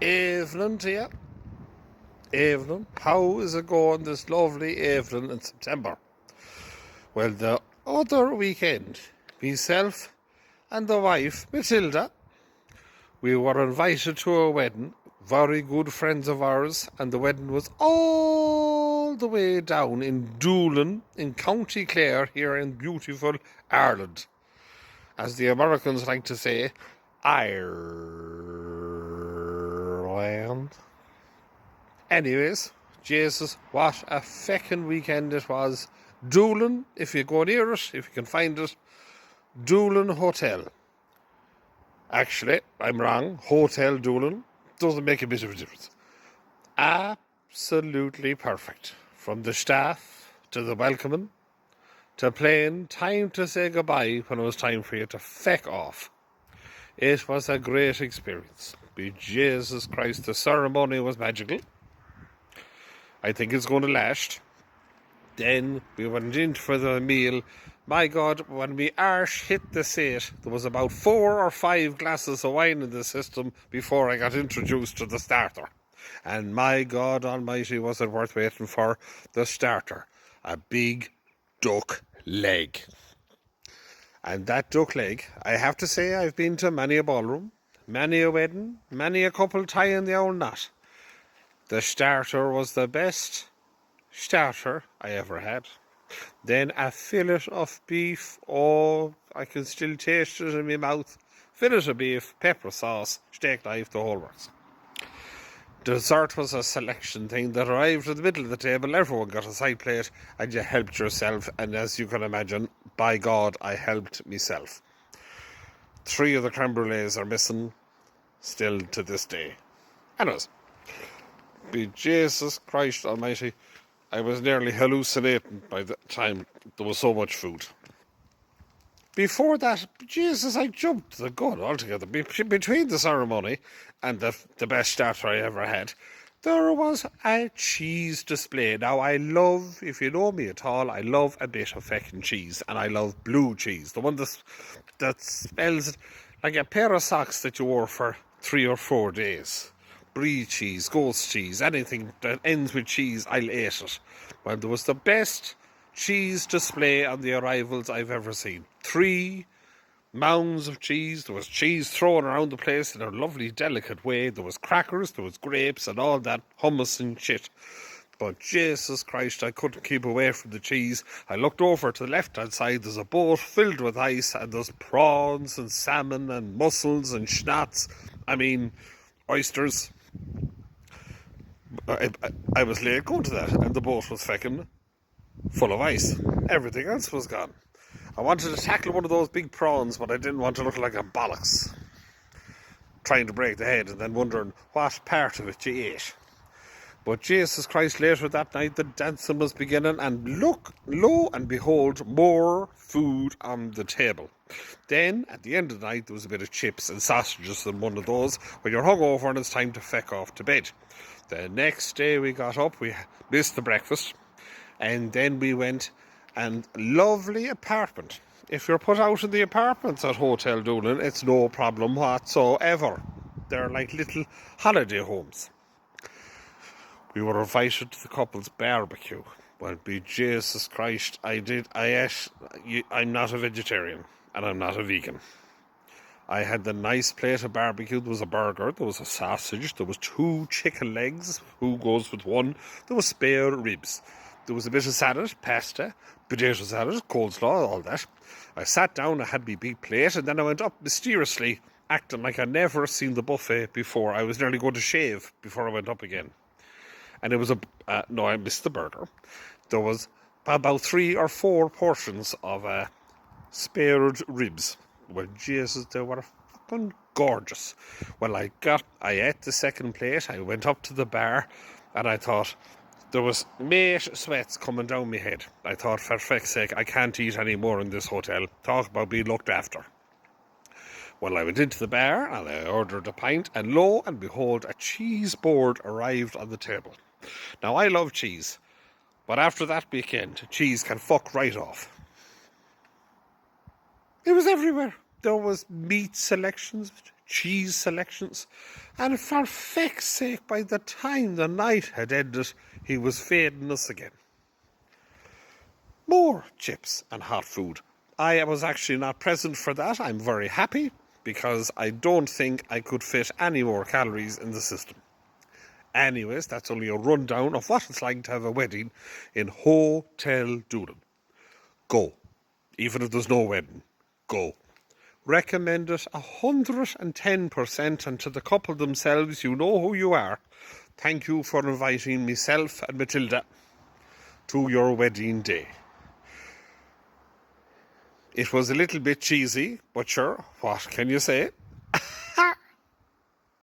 Evening to you. Evening. How is it going this lovely evening in September? Well, the other weekend, myself and the wife, Matilda, we were invited to a wedding, very good friends of ours, and the wedding was all the way down in Doolin in County Clare here in beautiful Ireland. As the Americans like to say, Ireland. Anyways, Jesus, what a feckin' weekend it was. Doolin, if you go near it, if you can find it, Doolin Hotel. Actually, I'm wrong. Hotel Doolin doesn't make a bit of a difference. Absolutely perfect. From the staff to the welcoming to playing time to say goodbye when it was time for you to feck off. It was a great experience. Be Jesus Christ, the ceremony was magical. I think it's going to last. Then we went in for the meal. My God, when we arse hit the seat, there was about 4 or 5 glasses of wine in the system before I got introduced to the starter. And my God almighty, was it worth waiting for the starter. A big duck leg. And that duck leg, I have to say, I've been to many a ballroom, many a wedding, many a couple tying the old knot. The starter was the best starter I ever had. Then a fillet of beef. Oh, I can still taste it in my mouth. Fillet of beef, pepper sauce, steak knife, the whole works. Dessert was a selection thing that arrived at the middle of the table. Everyone got a side plate and you helped yourself. And as you can imagine, by God, I helped myself. 3 of the creme brulees are missing still to this day. Anyways, be Jesus Christ almighty, I was nearly hallucinating by the time there was so much food. Before that, Jesus, I jumped the gun altogether. Between the ceremony and the best starter I ever had, there was a cheese display. Now, I love, if you know me at all, I love a bit of feckin' cheese, and I love blue cheese. The one that smells like a pair of socks that you wore for 3 or 4 days. Brie cheese, ghost cheese, anything that ends with cheese, I'll eat it. Well, there was the best cheese display on the arrivals I've ever seen. 3 mounds of cheese. There was cheese thrown around the place in a lovely, delicate way. There was crackers, there was grapes and all that hummus and shit. But Jesus Christ, I couldn't keep away from the cheese. I looked over to the left-hand side. There's a boat filled with ice, and there's prawns and salmon and mussels and schnapps. I mean, oysters. I was late going to that, and the boat was feckin' full of ice. Everything else was gone. I wanted to tackle one of those big prawns, but I didn't want to look like a bollocks. Trying to break the head and then wondering what part of it you ate. But Jesus Christ, later that night the dancing was beginning, and look, lo and behold, more food on the table. Then, at the end of the night, there was a bit of chips and sausages in one of those when you're hungover and it's time to feck off to bed. The next day we got up, we missed the breakfast, and then we went, and lovely apartment. If you're put out in the apartments at Hotel Doolin, it's no problem whatsoever. They're like little holiday homes. We were invited to the couple's barbecue. Well, be Jesus Christ, I ate. I'm not a vegetarian, and I'm not a vegan. I had the nice plate of barbecue. There was a burger, there was a sausage, there was 2 chicken legs. Who goes with one? There was spare ribs. There was a bit of salad, pasta, potato salad, coleslaw, all that. I sat down, I had my big plate, and then I went up mysteriously, acting like I'd never seen the buffet before. I was nearly going to shave before I went up again. And it was no, I missed the burger. There was about 3 or 4 portions of spared ribs. Well, Jesus, they were fucking gorgeous. Well, I ate the second plate. I went up to the bar, and I thought, there was mate sweats coming down my head. I thought, for feck's sake, I can't eat any more in this hotel. Talk about being looked after. Well, I went into the bar, and I ordered a pint, and lo and behold, a cheese board arrived on the table. Now, I love cheese, but after that weekend, cheese can fuck right off. It was everywhere. There was meat selections, cheese selections, and for feck's sake, by the time the night had ended, he was fading us again. More chips and hot food. I was actually not present for that. I'm very happy, because I don't think I could fit any more calories in the system. Anyways, that's only a rundown of what it's like to have a wedding in Hotel Doolin. Go. Even if there's no wedding, go. Recommend it 110%, and to the couple themselves, you know who you are. Thank you for inviting myself and Matilda to your wedding day. It was a little bit cheesy, but sure, what can you say?